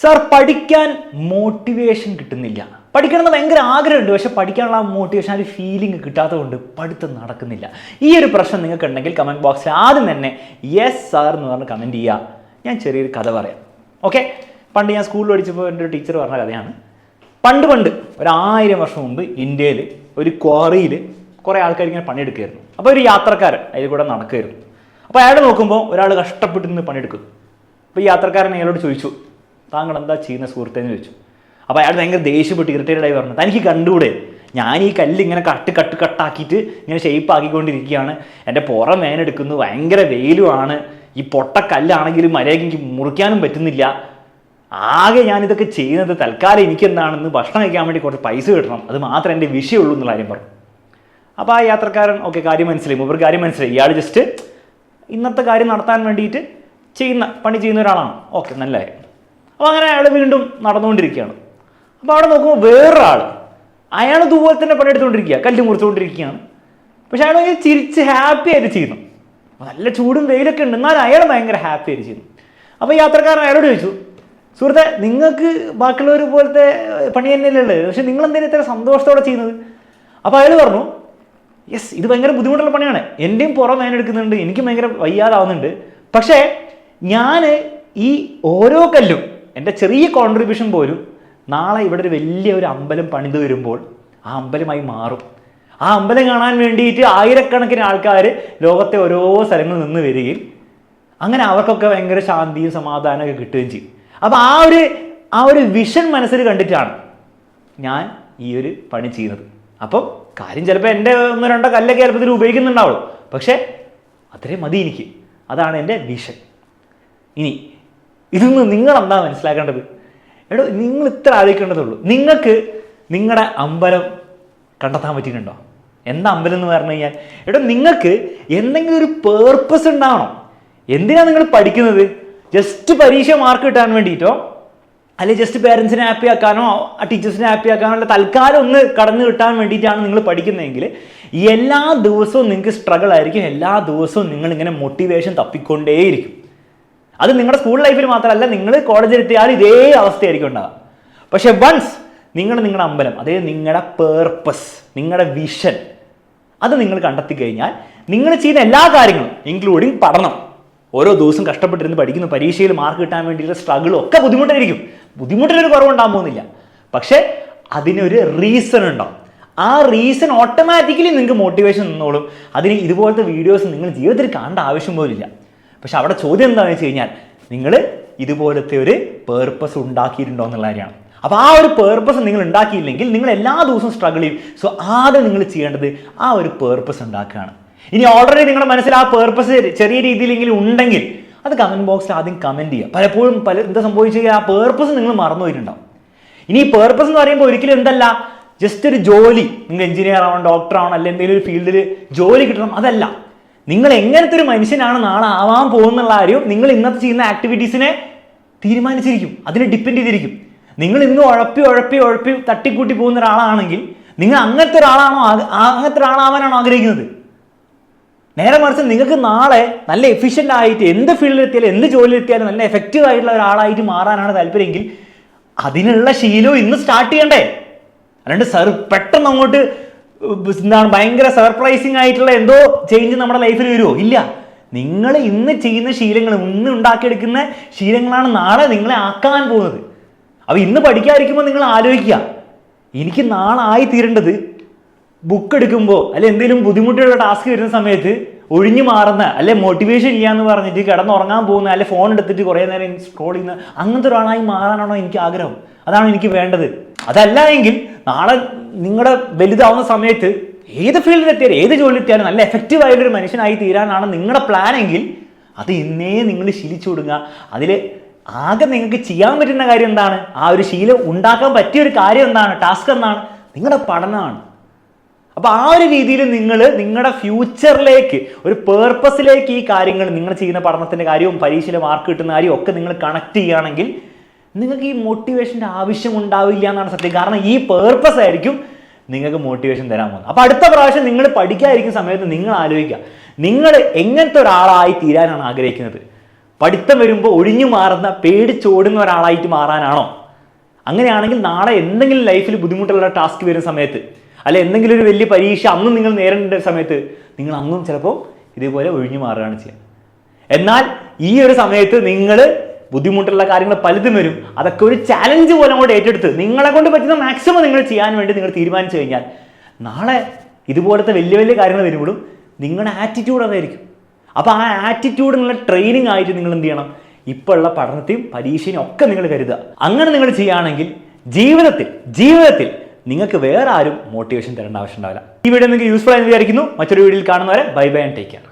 Sir പഠിക്കാൻ motivation കിട്ടുന്നില്ല. പഠിക്കണമെന്ന് ഭയങ്കര ആഗ്രഹമുണ്ട്, പക്ഷെ പഠിക്കാനുള്ള ആ മോട്ടിവേഷൻ, ആ ഒരു ഫീലിംഗ് കിട്ടാത്തതുകൊണ്ട് പഠിത്തം നടക്കുന്നില്ല. ഈ ഒരു പ്രശ്നം നിങ്ങൾക്ക് ഉണ്ടെങ്കിൽ കമൻറ്റ് ബോക്സിൽ ആദ്യം തന്നെ യെസ് സാർ എന്ന് പറഞ്ഞ് കമൻറ്റ് ചെയ്യുക. ഞാൻ ചെറിയൊരു കഥ പറയാം. ഓക്കെ, പണ്ട് ഞാൻ സ്കൂളിൽ പഠിച്ചപ്പോൾ എൻ്റെ ഒരു ടീച്ചർ പറഞ്ഞ കഥയാണ്. പണ്ട് 1000 വർഷം മുമ്പ് ഇന്ത്യയിൽ ഒരു ക്വാറിയിൽ കുറേ ആൾക്കാർ ഇങ്ങനെ പണിയെടുക്കുമായിരുന്നു. അപ്പോൾ ഒരു യാത്രക്കാരൻ അതിൽ കൂടെ നടക്കുമായിരുന്നു. അപ്പോൾ അയാൾ നോക്കുമ്പോൾ ഒരാൾ കഷ്ടപ്പെട്ട് നിന്ന് പണിയെടുക്കും. അപ്പോൾ ഈ യാത്രക്കാരൻ അയാളോട് ചോദിച്ചു, താങ്കൾ എന്താ ചെയ്യുന്ന സുഹൃത്തേന്ന് ചോദിച്ചു. അപ്പോൾ അയാൾ ഭയങ്കര ദേഷ്യപ്പെട്ട് ഇറിറ്റേറ്റഡായി പറഞ്ഞു, തനിക്ക് കണ്ടുകൂടെ, ഞാൻ ഈ കല്ല് ഇങ്ങനെ കട്ടാക്കിയിട്ട് ഇങ്ങനെ ഷേപ്പ് ആക്കിക്കൊണ്ടിരിക്കുകയാണ്, എൻ്റെ പുറം വേനെടുക്കുന്നു, ഭയങ്കര വെയിലുമാണ്, ഈ പൊട്ടക്കല്ലാണെങ്കിലും മര്യാദയ്ക്ക് എനിക്ക് മുറിക്കാനും പറ്റുന്നില്ല, ആകെ ഞാനിതൊക്കെ ചെയ്യുന്നത് തൽക്കാലം എനിക്കെന്താണെന്ന് ഭക്ഷണം കഴിക്കാൻ വേണ്ടി കുറച്ച് പൈസ കിട്ടണം, അത് മാത്രമേ എൻ്റെ വിഷയമുള്ളൂ എന്നുള്ള കാര്യം പറഞ്ഞു. അപ്പോൾ ആ യാത്രക്കാരൻ ഓക്കെ കാര്യം മനസ്സിലായി, മൂപ്പർ കാര്യം മനസ്സിലായി, ഇയാൾ ജസ്റ്റ് ഇന്നത്തെ കാര്യം നടത്താൻ വേണ്ടിയിട്ട് പണി ചെയ്യുന്ന ഒരാളാണ്. ഓക്കെ, നല്ല കാര്യം. അപ്പോൾ അങ്ങനെ അയാൾ വീണ്ടും നടന്നുകൊണ്ടിരിക്കുകയാണ്. അപ്പോൾ അവിടെ നോക്കുമ്പോൾ വേറൊരാൾ, അയാൾ ഇതുപോലെ തന്നെ പണിയെടുത്തുകൊണ്ടിരിക്കുക, കല്ല് മുറിച്ചുകൊണ്ടിരിക്കുകയാണ്. പക്ഷെ അയാൾ ഭയങ്കര ചിരിച്ച് ഹാപ്പി ആയിട്ട് ചെയ്യുന്നു. നല്ല ചൂടും വെയിലൊക്കെ ഉണ്ട്, എന്നാൽ അയാൾ ഭയങ്കര ഹാപ്പി ആയിട്ട് ചെയ്യുന്നു. അപ്പോൾ യാത്രക്കാരൻ അയാളോട് ചോദിച്ചു, സുഹൃത്തെ, നിങ്ങൾക്ക് ബാക്കിയുള്ളവർ പോലത്തെ പണി തന്നെയല്ലേ ഉള്ളത്, പക്ഷെ നിങ്ങൾ എന്തെങ്കിലും ഇത്ര സന്തോഷത്തോടെ ചെയ്യുന്നത്? അപ്പോൾ അയാൾ പറഞ്ഞു, യെസ്, ഇത് ഭയങ്കര ബുദ്ധിമുട്ടുള്ള പണിയാണ്, എൻ്റെയും പുറം വേനെടുക്കുന്നുണ്ട്, എനിക്കും ഭയങ്കര വയ്യാതാവുന്നുണ്ട്, പക്ഷേ ഞാൻ ഈ ഓരോ കല്ലും എൻ്റെ ചെറിയ കോൺട്രിബ്യൂഷൻ പോലും നാളെ ഇവിടെ ഒരു വലിയൊരു അമ്പലം പണിത് വരുമ്പോൾ ആ അമ്പലമായി മാറും. ആ അമ്പലം കാണാൻ വേണ്ടിയിട്ട് ആയിരക്കണക്കിന് ആൾക്കാർ ലോകത്തെ ഓരോ സ്ഥലങ്ങളിൽ നിന്ന് വരികയും അങ്ങനെ അവർക്കൊക്കെ ഭയങ്കര ശാന്തിയും സമാധാനമൊക്കെ കിട്ടുകയും ചെയ്യും. അപ്പോൾ ആ ഒരു വിഷൻ മനസ്സിൽ കണ്ടിട്ടാണ് ഞാൻ ഈ ഒരു പണി ചെയ്യുന്നത്. അപ്പം കാര്യം ചിലപ്പോൾ എൻ്റെ 1-2 കല്ലൊക്കെ ചിലപ്പോൾ ഉപയോഗിക്കുന്നുണ്ടാവുള്ളൂ, പക്ഷേ അത്രയും മതി എനിക്ക്, അതാണ് എൻ്റെ വിഷൻ. ഇനി ഇതൊന്ന് നിങ്ങളെന്താ മനസ്സിലാക്കേണ്ടത്? എടോ, നിങ്ങൾ ഇത്ര ആലോചിക്കേണ്ടതുള്ളൂ. നിങ്ങൾക്ക് നിങ്ങളുടെ അമ്പലം കണ്ടെത്താൻ പറ്റിയിട്ടുണ്ടോ? എന്താ അമ്പലം എന്ന് പറഞ്ഞു കഴിഞ്ഞാൽ, എടോ, നിങ്ങൾക്ക് എന്തെങ്കിലും ഒരു പേർപ്പസ് ഉണ്ടാവണം. എന്തിനാണ് നിങ്ങൾ പഠിക്കുന്നത്? ജസ്റ്റ് പരീക്ഷ മാർക്ക് കിട്ടാൻ വേണ്ടിയിട്ടോ, അല്ലെങ്കിൽ ജസ്റ്റ് പേരൻസിനെ ഹാപ്പി ആക്കാനോ ടീച്ചേഴ്സിനെ ഹാപ്പി ആക്കാനോ, അല്ല തൽക്കാലം ഒന്ന് കടന്നു കിട്ടാൻ വേണ്ടിയിട്ടാണ് നിങ്ങൾ പഠിക്കുന്നതെങ്കിൽ എല്ലാ ദിവസവും നിങ്ങൾക്ക് സ്ട്രഗിൾ ആയിരിക്കും, എല്ലാ ദിവസവും നിങ്ങളിങ്ങനെ മോട്ടിവേഷൻ തപ്പിക്കൊണ്ടേയിരിക്കും. അത് നിങ്ങളുടെ സ്കൂൾ ലൈഫിൽ മാത്രമല്ല, നിങ്ങൾ കോളേജിൽ എത്തിയാൽ ഇതേ അവസ്ഥയായിരിക്കും ഉണ്ടാകുക. പക്ഷെ വൺസ് നിങ്ങളുടെ അമ്പലം, അതായത് നിങ്ങളുടെ പേർപ്പസ്, നിങ്ങളുടെ വിഷൻ, അത് നിങ്ങൾ കണ്ടെത്തി കഴിഞ്ഞാൽ നിങ്ങൾ ചെയ്യുന്ന എല്ലാ കാര്യങ്ങളും ഇൻക്ലൂഡിങ് പഠനം, ഓരോ ദിവസം കഷ്ടപ്പെട്ടിരുന്ന് പഠിക്കുന്നു, പരീക്ഷയിൽ മാർക്ക് കിട്ടാൻ വേണ്ടിയിട്ടുള്ള സ്ട്രഗിളും ഒക്കെ ബുദ്ധിമുട്ടായിരിക്കും. ബുദ്ധിമുട്ടിനൊരു കുറവുണ്ടാകാൻ പോകുന്നില്ല, പക്ഷെ അതിനൊരു റീസൺ ഉണ്ടാവും. ആ റീസൺ ഓട്ടോമാറ്റിക്കലി നിങ്ങൾക്ക് മോട്ടിവേഷൻ നിന്നോളും. അതിന് ഇതുപോലത്തെ വീഡിയോസ് നിങ്ങൾ ജീവിതത്തിൽ കാണേണ്ട ആവശ്യം പോലില്ല. പക്ഷെ അവിടെ ചോദ്യം എന്താണെന്ന് വെച്ച് കഴിഞ്ഞാൽ, നിങ്ങൾ ഇതുപോലത്തെ ഒരു പേർപ്പസ് ഉണ്ടാക്കിയിട്ടുണ്ടോ എന്നുള്ള കാര്യമാണ്. അപ്പോൾ ആ ഒരു പേർപ്പസ് നിങ്ങൾ ഉണ്ടാക്കിയില്ലെങ്കിൽ നിങ്ങൾ എല്ലാ ദിവസവും സ്ട്രഗിൾ ചെയ്യും. സോ ആദ്യം നിങ്ങൾ ചെയ്യേണ്ടത് ആ ഒരു പേർപ്പസ് ഉണ്ടാക്കുകയാണ്. ഇനി ഓൾറെഡി നിങ്ങളുടെ മനസ്സിൽ ആ പേർപ്പസ് ചെറിയ രീതിയിലെങ്കിലും ഉണ്ടെങ്കിൽ അത് കമൻറ്റ് ബോക്സിൽ ആദ്യം കമൻറ്റ് ചെയ്യുക. പലപ്പോഴും എന്താ സംഭവിച്ചാൽ ആ പേർപ്പസ് നിങ്ങൾ മറന്നു പോയിട്ടുണ്ടാവും. ഇനി ഈ പേർപ്പസ് എന്ന് പറയുമ്പോൾ ഒരിക്കലും എന്തല്ല, ജസ്റ്റ് ഒരു ജോലി, നിങ്ങൾ എഞ്ചിനീയർ ആവണം, ഡോക്ടർ ആവണം, അല്ലെങ്കിൽ എന്തെങ്കിലും ഒരു ഫീൽഡിൽ ജോലി കിട്ടണം, അതല്ല. നിങ്ങൾ എങ്ങനത്തെ ഒരു മനുഷ്യനാണ് നാളെ ആവാൻ പോകുന്നുള്ള കാര്യം നിങ്ങൾ ഇന്നത്തെ ചെയ്യുന്ന ആക്ടിവിറ്റീസിനെ തീരുമാനിച്ചിരിക്കും, അതിനെ ഡിപ്പെൻഡ് ചെയ്തിരിക്കും. നിങ്ങൾ ഇന്ന് ഉഴപ്പി തട്ടിക്കൂട്ടി പോകുന്ന ഒരാളാണെങ്കിൽ നിങ്ങൾ അങ്ങനത്തെ ഒരാളാവാനാണോ ആഗ്രഹിക്കുന്നത്? നേരെ മറിച്ച് നിങ്ങൾക്ക് നാളെ നല്ല എഫിഷ്യൻ്റ് ആയിട്ട് എന്ത് ഫീൽഡിലെത്തിയാലും എന്ത് ജോലിയിലെത്തിയാലും നല്ല എഫക്റ്റീവ് ആയിട്ടുള്ള ഒരാളായിട്ട് മാറാനാണ് താല്പര്യമെങ്കിൽ അതിനുള്ള ശീലവും ഇന്ന് സ്റ്റാർട്ട് ചെയ്യണ്ടേ. അല്ലാണ്ട് പെട്ടെന്ന് അങ്ങോട്ട് ഭയങ്കര സർപ്രൈസിങ് ആയിട്ടുള്ള എന്തോ ചേഞ്ച് നമ്മുടെ ലൈഫിൽ വരുമോ? ഇല്ല. നിങ്ങൾ ഇന്ന് ചെയ്യുന്ന ശീലങ്ങൾ, ഇന്ന് ഉണ്ടാക്കിയെടുക്കുന്ന ശീലങ്ങളാണ് നാളെ നിങ്ങളെ ആക്കാൻ പോകുന്നത്. അപ്പോൾ ഇന്ന് പഠിക്കാതിരിക്കുമ്പോൾ നിങ്ങൾ ആലോചിക്കുക, എനിക്ക് നാളെ ആയി തീരേണ്ടത് ബുക്ക് എടുക്കുമ്പോൾ അല്ലെ എന്തെങ്കിലും ബുദ്ധിമുട്ടുള്ള ടാസ്ക് വരുന്ന സമയത്ത് ഒഴിഞ്ഞു മാറുന്ന, അല്ലെ മോട്ടിവേഷൻ ഇല്ലാന്ന് പറഞ്ഞിട്ട് കിടന്നുറങ്ങാൻ പോകുന്ന, അല്ലെ ഫോൺ എടുത്തിട്ട് കുറേ നേരം സ്ക്രോൾ ചെയ്യുന്ന അങ്ങനത്തെ ഒരാളായി മാറാനാണോ എനിക്ക് ആഗ്രഹം? അതാണോ എനിക്ക് വേണ്ടത്? അതല്ല എങ്കിൽ നാളെ നിങ്ങളുടെ വലുതാവുന്ന സമയത്ത് ഏത് ഫീൽഡിലെത്തിയാലും ഏത് ജോലിയിലെത്തിയാലും നല്ല എഫക്റ്റീവ് ആയിട്ടൊരു മനുഷ്യനായി തീരാനാണ് നിങ്ങളുടെ പ്ലാൻ എങ്കിൽ അത് ഇന്നേ നിങ്ങൾ ശീലിച്ചു കൊടുക്കുക. അതിൽ ആകെ നിങ്ങൾക്ക് ചെയ്യാൻ പറ്റുന്ന കാര്യം എന്താണ്? ആ ഒരു ശീലം ഉണ്ടാക്കാൻ പറ്റിയ ഒരു കാര്യം എന്താണ്? ടാസ്ക് എന്താണ്? നിങ്ങളുടെ പഠനമാണ്. അപ്പോൾ ആ ഒരു രീതിയിൽ നിങ്ങൾ നിങ്ങളുടെ ഫ്യൂച്ചറിലേക്ക്, ഒരു പേർപ്പസിലേക്ക് ഈ കാര്യങ്ങൾ, നിങ്ങൾ ചെയ്യുന്ന പഠനത്തിൻ്റെ കാര്യവും പരീക്ഷയിൽ മാർക്ക് കിട്ടുന്ന കാര്യവും ഒക്കെ നിങ്ങൾ കണക്ട് ചെയ്യുകയാണെങ്കിൽ നിങ്ങൾക്ക് ഈ മോട്ടിവേഷൻ്റെ ആവശ്യം ഉണ്ടാവില്ല എന്നാണ് സത്യം. കാരണം ഈ പേർപ്പസ് ആയിരിക്കും നിങ്ങൾക്ക് മോട്ടിവേഷൻ തരാൻ പോകുന്നത്. അപ്പോൾ അടുത്ത പ്രാവശ്യം നിങ്ങൾ പഠിക്കാതിരിക്കുന്ന സമയത്ത് നിങ്ങൾ ആലോചിക്കുക, നിങ്ങൾ എങ്ങനത്തെ ഒരാളായി തീരാനാണ് ആഗ്രഹിക്കുന്നത്? പഠിത്തം വരുമ്പോൾ ഒഴിഞ്ഞു മാറുന്ന പേടിച്ചോടുന്ന ഒരാളായിട്ട് മാറാനാണോ? അങ്ങനെയാണെങ്കിൽ നാളെ എന്തെങ്കിലും ലൈഫിൽ ബുദ്ധിമുട്ടുള്ള ടാസ്ക് വരുന്ന സമയത്ത്, അല്ലെ എന്തെങ്കിലും ഒരു വലിയ പരീക്ഷ അന്നും നിങ്ങൾ നേരിടേണ്ട സമയത്ത് നിങ്ങൾ അന്നും ചിലപ്പോൾ ഇതേപോലെ ഒഴിഞ്ഞു മാറുകയാണ് ചെയ്യുക. എന്നാൽ ഈ ഒരു സമയത്ത് നിങ്ങൾ ബുദ്ധിമുട്ടുള്ള കാര്യങ്ങൾ പലതും വരും, അതൊക്കെ ഒരു ചാലഞ്ച് പോലെ അങ്ങോട്ട് ഏറ്റെടുത്ത് നിങ്ങളെ കൊണ്ട് പറ്റുന്ന മാക്സിമം നിങ്ങൾ ചെയ്യാൻ വേണ്ടി നിങ്ങൾ തീരുമാനിച്ചു കഴിഞ്ഞാൽ നാളെ ഇതുപോലത്തെ വലിയ വലിയ കാര്യങ്ങൾ വരുമ്പോഴും നിങ്ങളുടെ ആറ്റിറ്റ്യൂഡ് അതായിരിക്കും. അപ്പോൾ ആ ആറ്റിറ്റ്യൂഡ് നിങ്ങളുടെ ട്രെയിനിങ് ആയിട്ട് നിങ്ങൾ എന്ത് ചെയ്യണം? ഇപ്പോൾ ഉള്ള പഠനത്തെയും പരീക്ഷയും ഒക്കെ നിങ്ങൾ കരുതുക. അങ്ങനെ നിങ്ങൾ ചെയ്യുകയാണെങ്കിൽ ജീവിതത്തിൽ നിങ്ങൾക്ക് വേറെ ആരും മോട്ടിവേഷൻ തരേണ്ട ആവശ്യം ഉണ്ടാവില്ല. ഈ വീഡിയോ നിങ്ങൾക്ക് യൂസ്ഫുൾ ആയി വിചാരിക്കുന്നു. മറ്റൊരു വീഡിയോയിൽ കാണുന്നവരെ bye bye and take care.